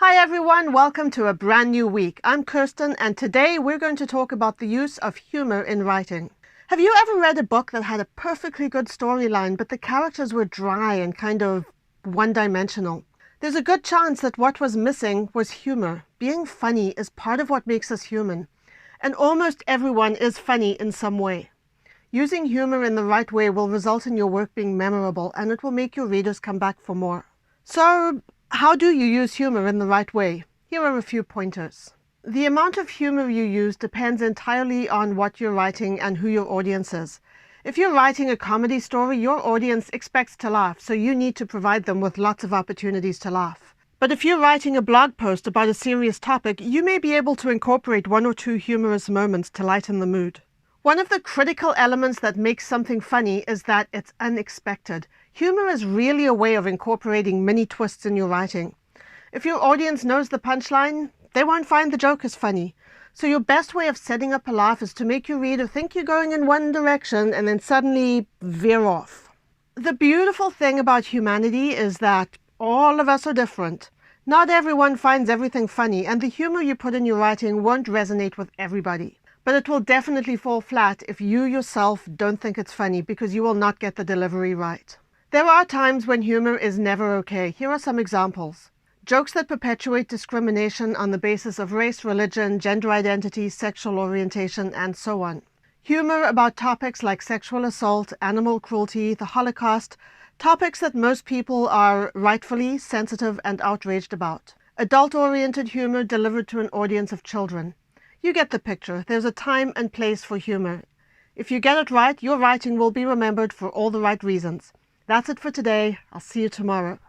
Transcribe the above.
Hi everyone, welcome to a brand new week. I'm Kirsten and today we're going to talk about the use of humor in writing. Have you ever read a book that had a perfectly good storyline but the characters were dry and kind of one-dimensional? There's a good chance that what was missing was humor. Being funny is part of what makes us human. And almost everyone is funny in some way. Using humor in the right way will result in your work being memorable and it will make your readers come back for more. So, how do you use humor in the right way? Here are a few pointers. The amount of humor you use depends entirely on what you're writing and who your audience is. If you're writing a comedy story, your audience expects to laugh, so you need to provide them with lots of opportunities to laugh. But if you're writing a blog post about a serious topic, you may be able to incorporate one or two humorous moments to lighten the mood. One of the critical elements that makes something funny is that it's unexpected. Humor is really a way of incorporating mini twists in your writing. If your audience knows the punchline, they won't find the joke as funny. So your best way of setting up a laugh is to make your reader think you're going in one direction and then suddenly veer off. The beautiful thing about humanity is that all of us are different. Not everyone finds everything funny, and the humor you put in your writing won't resonate with everybody. But it will definitely fall flat if you yourself don't think it's funny because you will not get the delivery right. There are times when humor is never okay. Here are some examples. Jokes that perpetuate discrimination on the basis of race, religion, gender identity, sexual orientation, and so on. Humor about topics like sexual assault, animal cruelty, the Holocaust, topics that most people are rightfully sensitive and outraged about. Adult-oriented humor delivered to an audience of children. You get the picture. There's a time and place for humor. If you get it right, your writing will be remembered for all the right reasons. That's it for today. I'll see you tomorrow.